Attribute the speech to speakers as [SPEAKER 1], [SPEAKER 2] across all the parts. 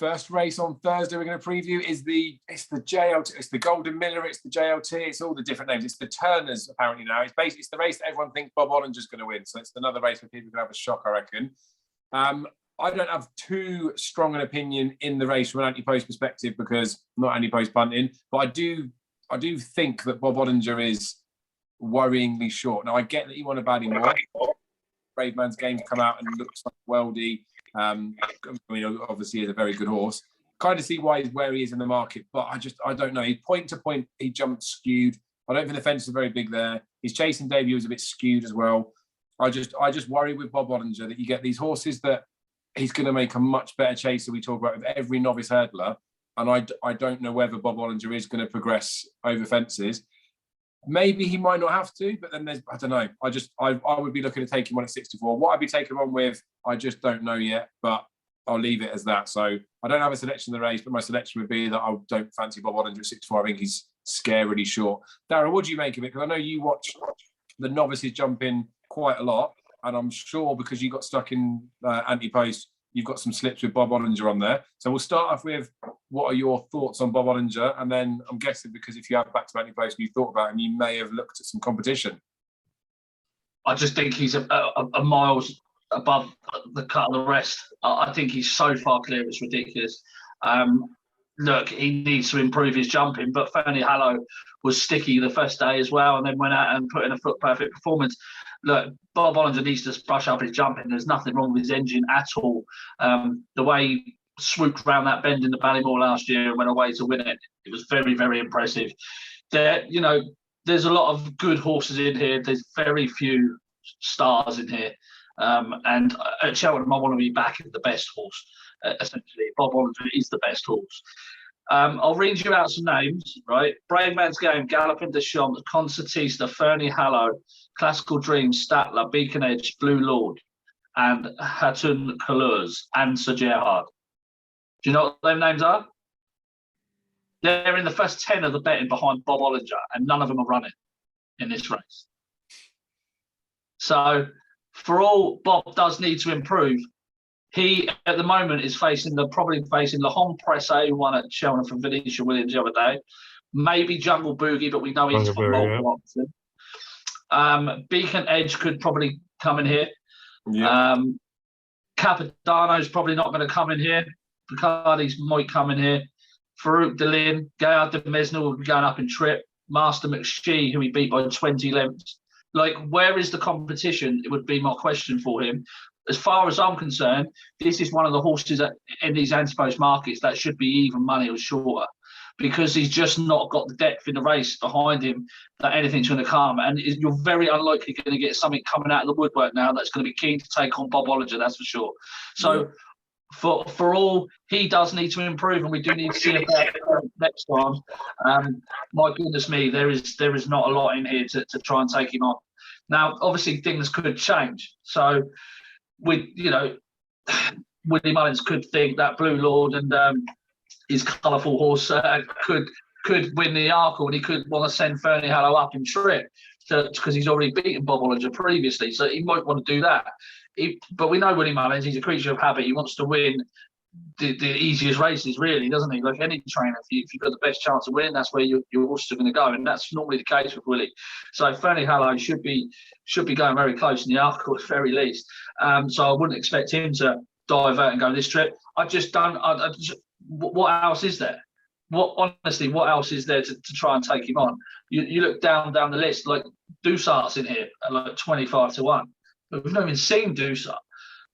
[SPEAKER 1] First race on Thursday we're going to preview is the JLT, it's the Golden Miller, it's the JLT, it's all the different names. It's the Turners apparently now. It's basically the race that everyone thinks Bob Ollinger's going to win. So it's another race where people are going to have a shock, I reckon. I don't have too strong an opinion in the race from an anti-post perspective because I'm not anti-post punting, but I do think that Bob Ollinger is worryingly short. Now I get that you want to bat him more. Brave Man's Game's come out and looks like Weldy. I mean, obviously, he's a very good horse. Kind of see why he's where he is in the market, but I don't know. He point to point, he jumped skewed. I don't think the fence is very big there. His chasing debut was a bit skewed as well. I just worry with Bob Ollinger that you get these horses that he's going to make a much better chaser. We talk about with every novice hurdler, and I don't know whether Bob Ollinger is going to progress over fences. Maybe he might not have to, but then I don't know. I would be looking to take him on at 64. What I'd be taking him on with, I just don't know yet, but I'll leave it as that. So I don't have a selection in the race, but my selection would be that I don't fancy Bob Ollinger at 64. I think he's scarily short. Darryl, what do you make of it? Because I know you watch the novices jump in quite a lot, and I'm sure because you got stuck in anti-post, you've got some slips with Bob Ollinger on there. So we'll start off with what are your thoughts on Bob Ollinger? And then I'm guessing because if you have back-to-back anti-post and you thought about him, you may have looked at some competition.
[SPEAKER 2] I just think he's a miles above the cut of the rest. I think he's so far clear, it's ridiculous. Look, he needs to improve his jumping, but Fernie Hallow was sticky the first day as well and then went out and put in a foot-perfect performance. Look, Bob Ollinger needs to brush up his jumping. There's nothing wrong with his engine at all. The way he swooped around that bend in the Ballymore last year and went away to win it, it was very, very impressive. There's a lot of good horses in here. There's very few stars in here. And at Cheltenham, I want to be backing the best horse, essentially. Bob Ollinger is the best horse. I'll read you out some names, right? Brave Man's Game, Galloping de Champs, Concertista, Fernie Hallow, Classical Dreams, Statler, Beacon Edge, Blue Lord, and Hatun Couleurs, and Sir Gerhard. Do you know what those names are? They're in the first 10 of the betting behind Bob Ollinger, and none of them are running in this race. So, for all Bob does need to improve, he, at the moment, is probably facing the Home Presse, who won at Cheltenham from Venetia Williams the other day. Maybe Jungle Boogie, but we know he's got multiple options. Beacon Edge could probably come in here. Yeah. Capodanno's probably not going to come in here. Picardi's might come in here. Farouk Delin, Gaillard de Mesnil will be going up in trip. Master McShee, who he beat by 20 lengths. Like, where is the competition? It would be my question for him. As far as I'm concerned, this is one of the horses in these anti-post markets that should be even money or shorter, because he's just not got the depth in the race behind him that anything's going to come. And you're very unlikely going to get something coming out of the woodwork now that's going to be keen to take on Bob Ollinger, that's for sure. So for all, he does need to improve, and we do need to see him next time. My goodness me, there is not a lot in here to try and take him on. Now, obviously, things could change. So, Willie Mullins could think that Blue Lord and his colourful horse could win the Arkle, and he could want to send Fernie Hallow up in trip because he's already beaten Bob Ollinger previously, so he might want to do that. But we know Willie Mullins, he's a creature of habit. He wants to win the easiest races, really, doesn't he? Like any trainer, if you've got the best chance of winning, that's where your horses are going to go, and that's normally the case with Willie. So Fernie Hallow should be going very close in the Arkle at the very least. So I wouldn't expect him to divert and go this trip. I just don't. What else is there? What else is there to try and take him on? You look down the list, like Dusart's in here at like 25-1. But we've not even seen Dusart.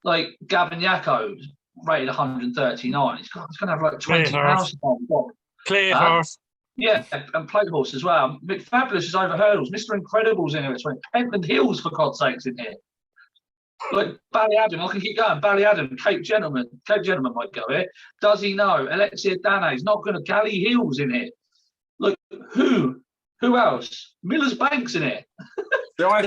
[SPEAKER 2] Like Gavin Yako, rated 139. He's going to have like 20,000.
[SPEAKER 3] Clear horse.
[SPEAKER 2] Yeah, and plate horse as well. McFabulous is over hurdles. Mr. Incredible's in here at 20. Pentland Hills, for God's sakes, in here. Like Ballyadam, I can keep going. Ballyadam, Cape Gentleman might go here. Does he know? Alexia Dane's not going to. Galley Hills in here. Look, who else? Miller's Bank's in here.
[SPEAKER 1] One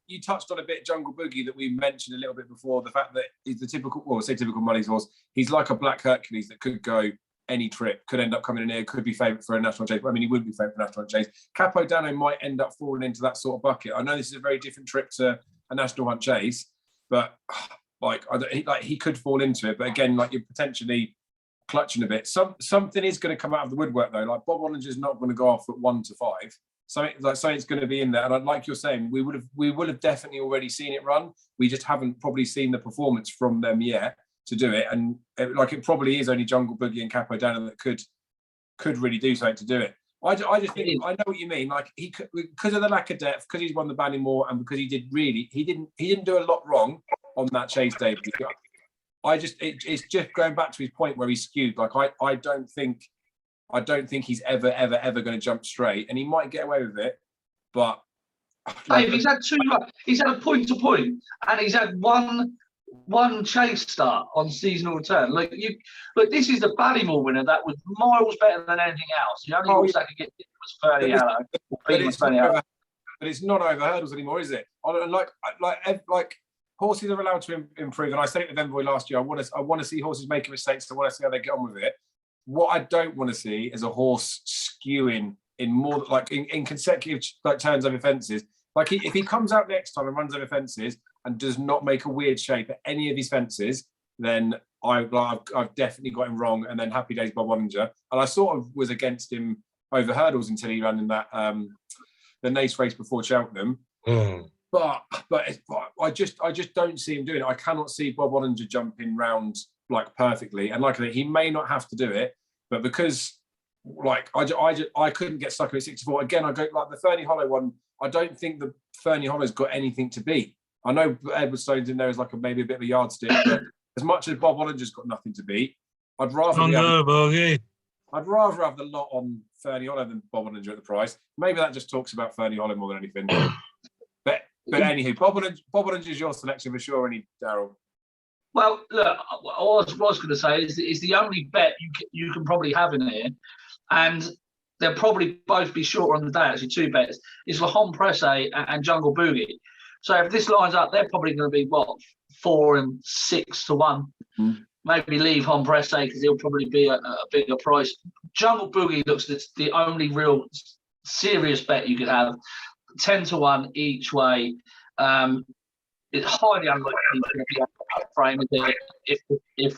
[SPEAKER 1] you touched on a bit, Jungle Boogie, that we mentioned a little bit before, the fact that he's the typical Mullins horse. He's like a Black Hercules that could go any trip, could end up coming in here, could be favourite for a national chase. I mean, he wouldn't be favourite for a national chase. Capodanno might end up falling into that sort of bucket. I know this is a very different trip to a national hunt chase, but he could fall into it, but again, like you're potentially clutching a bit. Something is going to come out of the woodwork though. Like Bob Ollinger's not going to go off at 1 to 5. Something's going to be in there, and like you're saying, we would have definitely already seen it run. We just haven't probably seen the performance from them yet to do it, and it probably is only Jungle Boogie and Capo Dana that could really do something to do it. I just think I know what you mean. Like he could, because of the lack of depth, because he's won the Ballymore, and because he didn't do a lot wrong on that chase day. It's just going back to his point where he's skewed. Like I don't think he's ever going to jump straight, and he might get away with it, but
[SPEAKER 2] Dave, he's had a point to point, and he's had one chase start on seasonal return. This is the Ballymore winner that was miles better than anything else. The only horse that could get it was Fernie Allo.
[SPEAKER 1] But it's not over hurdles anymore, is it? Like horses are allowed to improve, and I said it with Envoy last year. I want to see horses making mistakes. I want to see how they get on with it. What I don't want to see is a horse skewing in more like in consecutive turns over fences. Like if he comes out next time and runs over fences and does not make a weird shape at any of his fences, then I've definitely got him wrong. And then happy days Bob Ollinger. And I sort of was against him over hurdles until he ran in that the Nace race before Cheltenham. But I just don't see him doing it. I cannot see Bob Ollinger jumping round like perfectly. And like he may not have to do it, but because like I couldn't get stuck at 64. Again, I go like the Fernie Hollow one. I don't think the Fernie Hollow's got anything to beat. I know Edward Stone's in there as like maybe a bit of a yardstick, but as much as Bob Ollinger's got nothing to beat, I'd rather have the lot on Fernie Hollow than Bob Ollinger at the price. Maybe that just talks about Fernie Hollow more than anything. But anywho, Bob Ollinger's your selection for sure, any Daryl.
[SPEAKER 2] Well, look, what I was going to say is the only bet you can probably have in here, and they'll probably both be shorter on the day, actually, 2 bets, is for Hom Presse and Jungle Boogie. So if this lines up, they're probably going to be, 4 and 6 to 1. Maybe leave Hom Presse because he'll probably be a bigger price. Jungle Boogie looks the only real serious bet you could have. 10 to 1 each way. It's highly unlikely to be a frame if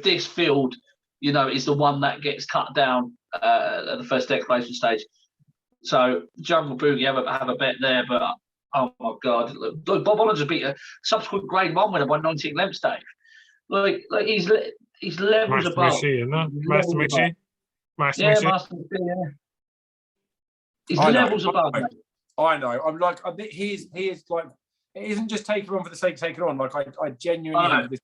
[SPEAKER 2] this field, is the one that gets cut down at the first declaration stage. So Jungle Boogie have a bet there, but oh my God, look, Bob Ollinger beat a subsequent Grade 1 winner by 19 lengths, Dave. Like he's levels above.
[SPEAKER 3] Master Mitchie.
[SPEAKER 2] Yeah, Master Mitchie. Yeah. He's levels above.
[SPEAKER 1] I know. I'm like, he is like. It isn't just taking on for the sake of taking on. Like I genuinely,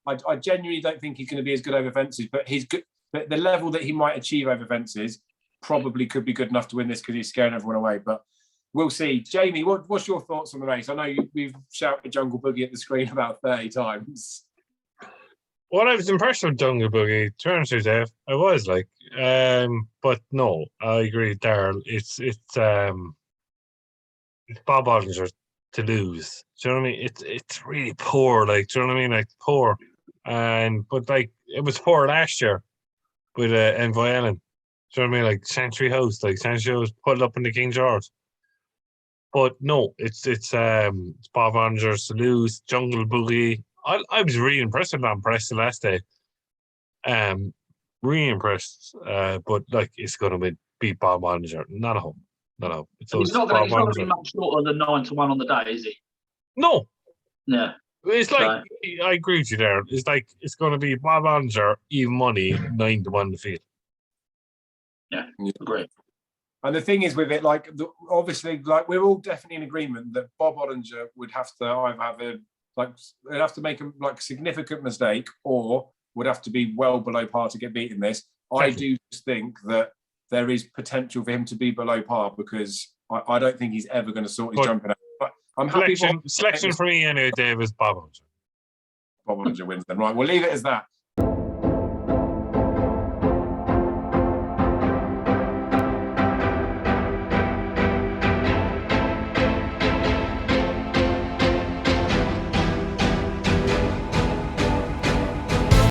[SPEAKER 1] I genuinely don't think he's going to be as good over fences. But he's good. But the level that he might achieve over fences probably could be good enough to win this because he's scaring everyone away. But we'll see. Jamie, what's your thoughts on the race? I know we've shouted Jungle Boogie at the screen about 30 times.
[SPEAKER 3] Well, I was impressed with Jungle Boogie. Turns to Dave, I was like, but no, I agree, Darryl. It's Bob Ollinger to lose. Do you know what I mean? It's really poor. Like, do you know what I mean? Like poor, but like it was poor last year with Envoy Ellen. Do you know what I mean? Like Century House, put it up in the King George. But no, it's Bob Ollinger to lose. Jungle Boogie. I was really impressed with Hom Presse the last day. Really impressed. But like it's going to beat Bob Ollinger. Not a hope. No.
[SPEAKER 2] He's not going to be much shorter than 9 to 1 on the day, is he?
[SPEAKER 3] No.
[SPEAKER 2] Yeah.
[SPEAKER 3] It's like I agree with you there. It's like it's going to be Bob Ollinger, even money, 9 to 1 the field.
[SPEAKER 2] Yeah, agree.
[SPEAKER 1] And the thing is with it, like obviously, like we're all definitely in agreement that Bob Ollinger would have to either they'd have to make a significant mistake or would have to be well below par to get beaten this. I do just think that there is potential for him to be below par because I don't think he's ever going to sort his jumping out. But I'm happy.
[SPEAKER 3] Selection for me anyway, Dave, is Bob Ollinger.
[SPEAKER 1] Bob Ollinger wins then. Right, we'll leave it as that.